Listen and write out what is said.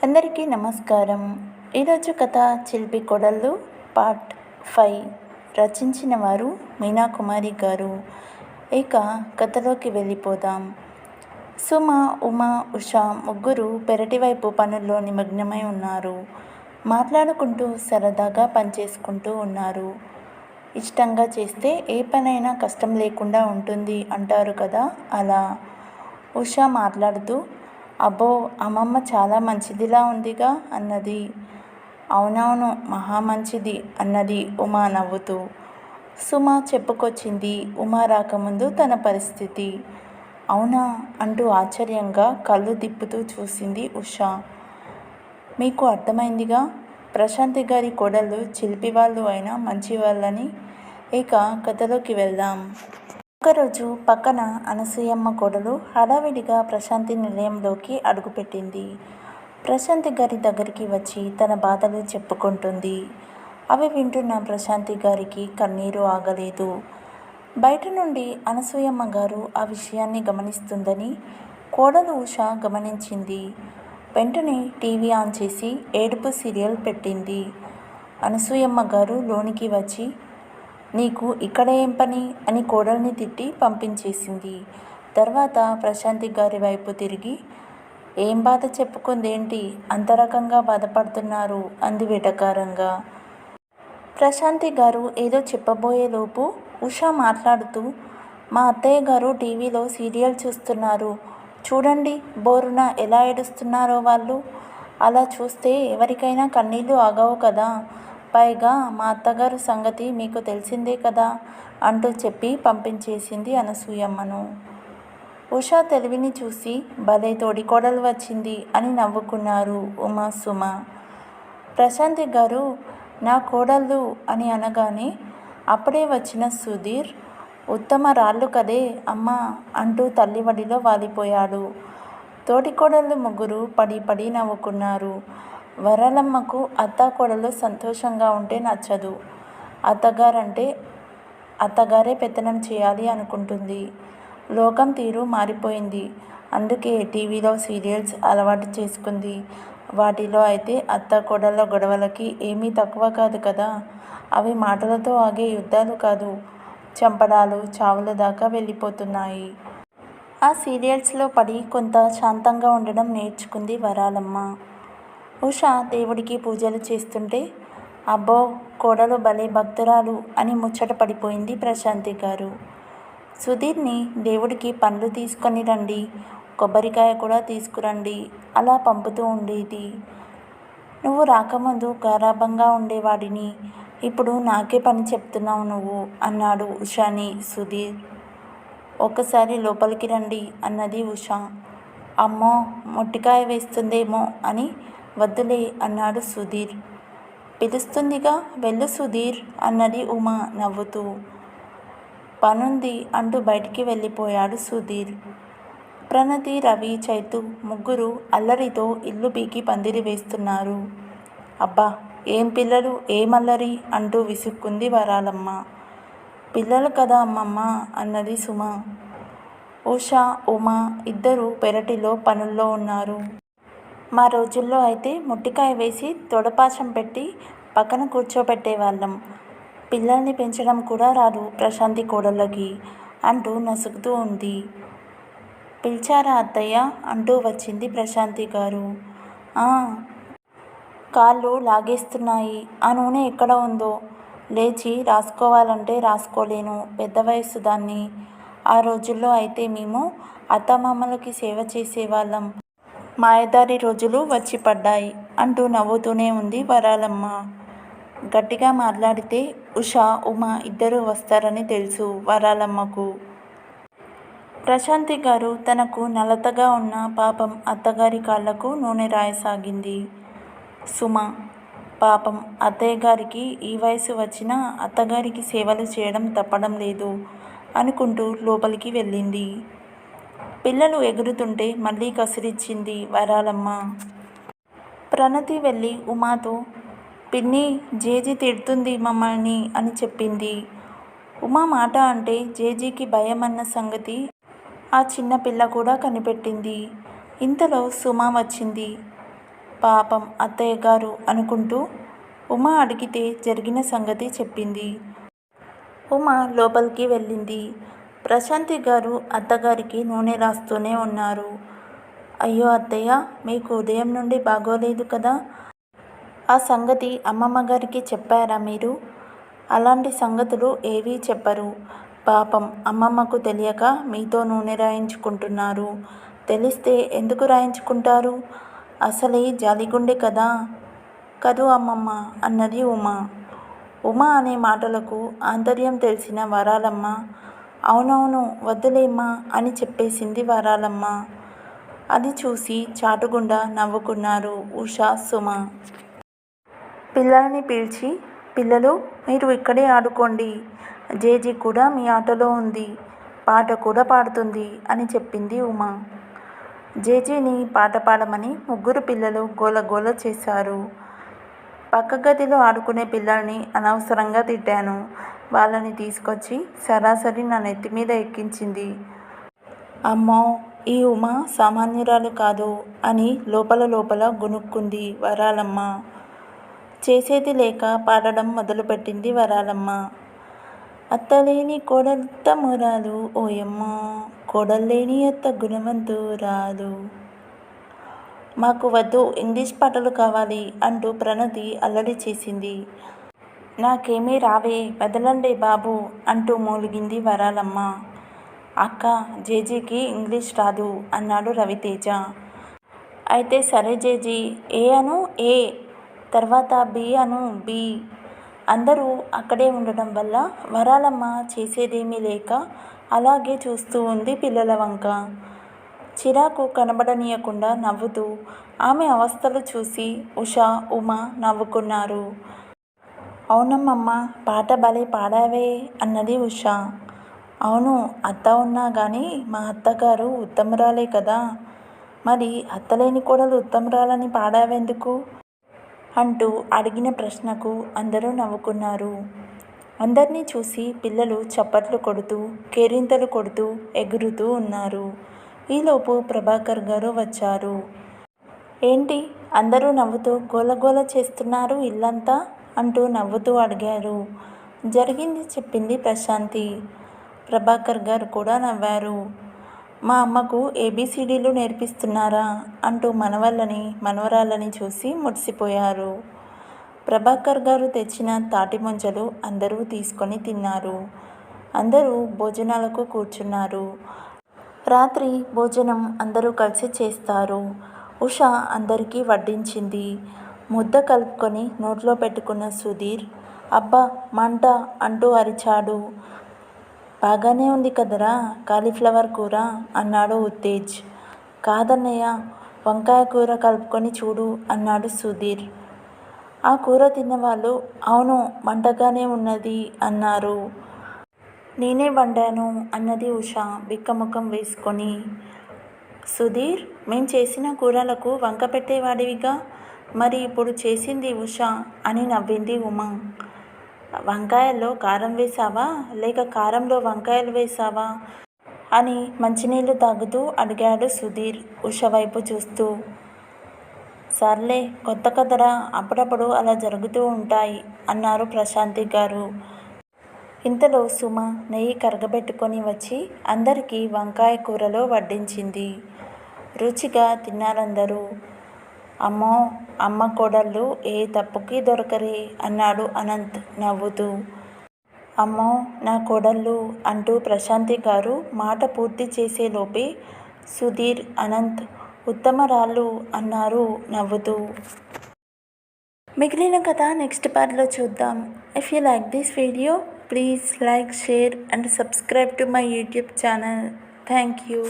అందరికీ నమస్కారం. ఈరోజు కథ చిలిపి కొడళ్ళు పార్ట్ 5 రచించిన వారు మీనాకుమారి గారు. ఇక కథలోకి వెళ్ళిపోదాం. సుమ, ఉమ, ఉష ముగ్గురు పెరటి వైపు పనుల్లో నిమగ్నమై ఉన్నారు. మాట్లాడుకుంటూ సరదాగా పనిచేసుకుంటూ ఉన్నారు. ఇష్టంగా చేస్తే ఏ పనైనా కష్టం లేకుండా ఉంటుంది అంటారు కదా, అలా. ఉష మాట్లాడుతూ, అబ్బో, అమ్మమ్మ చాలా మంచిదిలా ఉందిగా అన్నది. అవునవును, మహా మంచిది అన్నది ఉమ నవ్వుతూ. సుమ చెప్పుకొచ్చింది ఉమ రాకముందు తన పరిస్థితి. అవునా అంటూ ఆశ్చర్యంగా కళ్ళు తిప్పుతూ చూసింది ఉష. మీకు అర్థమైందిగా, ప్రశాంతి గారి కోడళ్ళు చిలిపివాళ్ళు అయినా మంచివాళ్ళని. ఇక కథలోకి వెళ్దాం. ఒకరోజు పక్కన అనసూయమ్మ కోడలు హడావిడిగా ప్రశాంతి నిలయంలోకి అడుగుపెట్టింది. ప్రశాంతి గారి దగ్గరికి వచ్చి తన బాధలు చెప్పుకుంటుంది. అవి వింటున్న ప్రశాంతి గారికి కన్నీరు ఆగలేదు. బయట నుండి అనసూయమ్మ గారు ఆ విషయాన్ని గమనిస్తుందని కోడలు ఉష గమనించింది. వెంటనే టీవీ ఆన్ చేసి ఏడుపు సీరియల్ పెట్టింది. అనసూయమ్మ గారు లోనికి వచ్చి, నీకు ఇక్కడ ఏం పని అని కోడల్ని తిట్టి పంపించేసింది. తర్వాత ప్రశాంతి గారి వైపు తిరిగి, ఏం బాధ చెప్పుకుందేంటి, అంత రకంగా బాధపడుతున్నారు అంది వెటకారంగా. ప్రశాంతి గారు ఏదో చెప్పబోయేలోపు ఉష మాట్లాడుతూ, మా అత్తయ్య గారు టీవీలో సీరియల్ చూస్తున్నారు. చూడండి, బోరున ఎలా ఏడుస్తున్నారో వాళ్ళు. అలా చూస్తే ఎవరికైనా కన్నీళ్ళు ఆగవు కదా. పైగా మా అత్తగారు సంగతి మీకు తెలిసిందే కదా అంటూ చెప్పి పంపించేసింది అనసూయమ్మను. ఉష తెలివిని చూసి భలే తోడికోడలు వచ్చింది అని నవ్వుకున్నారు ఉమ, సుమ. ప్రశాంతి గారు నా కోడళ్ళు అని అనగానే అప్పుడే వచ్చిన సుధీర్, ఉత్తమ రాళ్ళు కదే అమ్మా అంటూ తల్లి వడిలో వాలిపోయాడు. తోటికోడళ్ళు ముగ్గురు పడి పడి నవ్వుకున్నారు. వరాలమ్మకు అత్తాకోడలు సంతోషంగా ఉంటే నచ్చదు. అత్తగారంటే అత్తగారే పెత్తనం చేయాలి అనుకుంటుంది. లోకం తీరు మారిపోయింది. అందుకే టీవీలో సీరియల్స్ అలవాటు చేసుకుంది. వాటిలో అయితే అత్తాకోడళ్ళ గొడవలకి ఏమీ తక్కువ కాదు కదా. అవి మాటలతో ఆగే యుద్ధాలు కాదు, చంపడాలు, చావుల దాకా వెళ్ళిపోతున్నాయి. ఆ సీరియల్స్లో పడి కొంత శాంతంగా ఉండడం నేర్చుకుంది వరాలమ్మ. ఉష దేవుడికి పూజలు చేస్తుంటే, అబ్బో, కోడలు భలే భక్తురాలు అని ముచ్చట పడిపోయింది ప్రశాంతి గారు. సుధీర్ని దేవుడికి పండ్లు తీసుకొని రండి, కొబ్బరికాయ కూడా తీసుకురండి అలా పంపుతూ ఉండేది. నువ్వు రాకముందు గారాబంగా ఉండేవాడిని, ఇప్పుడు నాకే పని చెప్తున్నావు నువ్వు అన్నాడు ఉషాని సుధీర్. ఒక్కసారి లోపలికి రండి అన్నది ఉష. అమ్మో, మొట్టికాయ వేస్తుందేమో అని వద్దులే అన్నాడు సుధీర్. పిలుస్తుందిగా, వెళ్ళు సుధీర్ అన్నది ఉమ నవ్వుతూ. పనుంది అంటూ బయటికి వెళ్ళిపోయాడు సుధీర్. ప్రణతి, రవి, చైతు ముగ్గురు అల్లరితో ఇల్లు పీకి పందిరి వేస్తున్నారు. అబ్బా, ఏం పిల్లలు, ఏమల్లరి అంటూ విసుక్కుంది వరాలమ్మ. పిల్లలు కదా అమ్మమ్మ అన్నది సుమ. ఉష, ఉమ ఇద్దరు పెరటిలో పనుల్లో ఉన్నారు. మా రోజుల్లో అయితే మొట్టికాయ వేసి తొడపాశం పెట్టి పక్కన కూర్చోబెట్టేవాళ్ళం. పిల్లల్ని పెంచడం కూడా రాదు ప్రశాంతి కోడళ్ళకి అంటూ నసుగుతూ ఉంది. పిలిచారా అత్తయ్య అంటూ వచ్చింది ప్రశాంతి గారు. కాళ్ళు లాగేస్తున్నాయి, ఆ నూనె ఎక్కడ ఉందో లేచి రాసుకోవాలంటే రాసుకోలేను, పెద్ద వయస్సు దాన్ని. ఆ రోజుల్లో అయితే మేము అత్తమామలకి సేవ చేసేవాళ్ళం. మాయదారి రోజులు వచ్చి పడ్డాయి అంటూ నవ్వుతూనే ఉంది వరాలమ్మ. గట్టిగా మాట్లాడితే ఉష, ఉమ ఇద్దరూ వస్తారని తెలుసు వరాలమ్మకు. ప్రశాంతి గారు తనకు నలతగా ఉన్న పాపం అత్తగారి కాళ్లకు నూనె రాయసాగింది. సుమ, పాపం అత్తయ్య గారికి ఈ వయసు వచ్చినా అత్తగారికి సేవలు చేయడం తప్పడం లేదు అనుకుంటూ లోపలికి వెళ్ళింది. పిల్లలు ఎగురుతుంటే మళ్ళీ కసిరిచ్చింది వరాలమ్మ. ప్రణతి వెళ్ళి ఉమాతో, పిన్ని, జేజీ తిడుతుంది మమ్మల్ని అని చెప్పింది. ఉమా మాట అంటే జేజీకి భయం అన్న సంగతి ఆ చిన్న పిల్ల కూడా కనిపెట్టింది. ఇంతలో సుమ వచ్చింది. పాపం అత్తయ్య గారు అనుకుంటూ ఉమ అడిగితే జరిగిన సంగతి చెప్పింది. ఉమ లోపలికి వెళ్ళింది. ప్రశాంతి గారు అత్తగారికి నూనె రాస్తూనే ఉన్నారు. అయ్యో అత్తయ్య, మీకు ఉదయం నుండి బాగోలేదు కదా, ఆ సంగతి అమ్మమ్మ గారికి చెప్పారా మీరు? అలాంటి సంగతులు ఏవీ చెప్పరు. పాపం అమ్మమ్మకు తెలియక మీతో నూనె రాయించుకుంటున్నారు. తెలిస్తే ఎందుకు రాయించుకుంటారు? అసలే జాలిగుండె కదా. కదూ అమ్మమ్మ అన్నది ఉమ. ఉమ అనే మాటలకు ఆంతర్యం తెలిసిన వరాలమ్మ అవునవును వద్దులేమ్మా అని చెప్పేసింది. వరాలమ్మ అది చూసి చాటుగుండా నవ్వుకున్నారు ఉష, సుమ. పిల్లల్ని పిలిచి, పిల్లలు మీరు ఇక్కడే ఆడుకోండి, జేజీ కూడా మీ ఆటలో ఉంది, పాట కూడా పాడుతుంది అని చెప్పింది ఉమ. జేజీని పాట పాడమని ముగ్గురు పిల్లలు గోలగోల చేశారు. పక్క గదిలో ఆడుకునే పిల్లల్ని అనవసరంగా తిట్టాను. వాళ్ళని తీసుకొచ్చి సరాసరి నా నెత్తి మీద ఎక్కించింది. అమ్మో, ఈ ఉమ సామాన్యురాలు కాదు అని లోపల లోపల గొనుక్కుంది వరాలమ్మ. చేసేది లేక పాడడం మొదలుపెట్టింది వరాలమ్మ. అత్తలేని కోడలుత్తమురాలు ఓయమ్మో, కోడల్లేని అత్త గుణవంతురాలు. మాకు వద్దు, ఇంగ్లీష్ పాటలు కావాలి అంటూ ప్రణతి అల్లరి చేసింది. నాకేమీ రావే, వదలండి బాబు అంటూ మూలిగింది వరాలమ్మ. అక్క, జేజీకి ఇంగ్లీష్ రాదు అన్నాడు రవితేజ. అయితే సరే జేజీ, ఏ అను ఏ, తర్వాత బి అను బి. అందరూ అక్కడే ఉండడం వల్ల వరాలమ్మ చేసేదేమీ లేక అలాగే చూస్తూ ఉంది పిల్లల వంక. చిరాకు కనబడనీయకుండా నవ్వుతూ ఆమె అవస్థలు చూసి ఉష, ఉమ నవ్వుకున్నారు. అవునమ్మమ్మ, పాట భలే పాడావే అన్నది ఉష. అవును, అత్త ఉన్నా కానీ మా అత్తగారు ఉత్తమురాలే కదా, మరి అత్తలేని కోడలు ఉత్తమురాలని పాడావెందుకు అంటూ అడిగిన ప్రశ్నకు అందరూ నవ్వుకున్నారు. అందరినీ చూసి పిల్లలు చప్పట్లు కొడుతూ కేరింతలు కొడుతూ ఎగురుతూ ఉన్నారు. ఈలోపు ప్రభాకర్ గారు వచ్చారు. ఏంటి అందరూ నవ్వుతూ గోలగోల చేస్తున్నారు ఇల్లంతా అంటూ నవ్వుతూ అడిగారు. జరిగింది చెప్పింది ప్రశాంతి. ప్రభాకర్ గారు కూడా నవ్వారు. మా అమ్మకు ఏబీసీడీలు నేర్పిస్తున్నారా అంటూ మనవళ్ళని మనవరాళ్ళని చూసి మురిసిపోయారు. ప్రభాకర్ గారు తెచ్చిన తాటి ముంజలు అందరూ తీసుకొని తిన్నారు. అందరూ భోజనాలకు కూర్చున్నారు. రాత్రి భోజనం అందరూ కలిసి చేస్తారు. ఉష అందరికీ వడ్డించింది. ముద్ద కలుపుకొని నోట్లో పెట్టుకున్న సుధీర్ అబ్బా మంట అంటూ అరిచాడు. బాగానే ఉంది కదరా కాలీఫ్లవర్ కూర అన్నాడు ఉత్తేజ్. కాదన్నయ్య, వంకాయ కూర కలుపుకొని చూడు అన్నాడు సుధీర్. ఆ కూర తిన్నవాళ్ళు అవును మంటగానే ఉన్నది అన్నారు. నేనే వండాను అన్నది ఉష బిక్కముఖం వేసుకొని. సుధీర్, మేం చేసిన కూరలకు వంక పెట్టేవాడివిగా, మరి ఇప్పుడు చేసింది ఉష అని నవ్వింది ఉమ. వంకాయల్లో కారం వేశావా లేక కారంలో వంకాయలు వేశావా అని మంచినీళ్ళు తాగుతూ అడిగాడు సుధీర్ ఉష వైపు చూస్తూ. సర్లే, కొత్త కథరా, అప్పుడప్పుడు అలా జరుగుతూ ఉంటాయి అన్నారు ప్రశాంతి గారు. ఇంతలో సుమ నెయ్యి కరగబెట్టుకొని వచ్చి అందరికీ వంకాయ కూరలో వడ్డించింది. రుచిగా తిన్నారందరూ. అమ్మో, అమ్మ కోడళ్ళు ఏ తప్పుకి దొరకరే అన్నాడు అనంత్ నవ్వుతూ. అమ్మో నా కోడళ్ళు అంటూ ప్రశాంతి గారు మాట పూర్తి చేసేలోపే సుధీర్, అనంత్ ఉత్తమరాళ్ళు అన్నారు నవ్వుతూ. మిగిలిన కథ నెక్స్ట్ పార్ట్లో చూద్దాం. If you like this video, please like, share and subscribe to my YouTube channel. Thank you.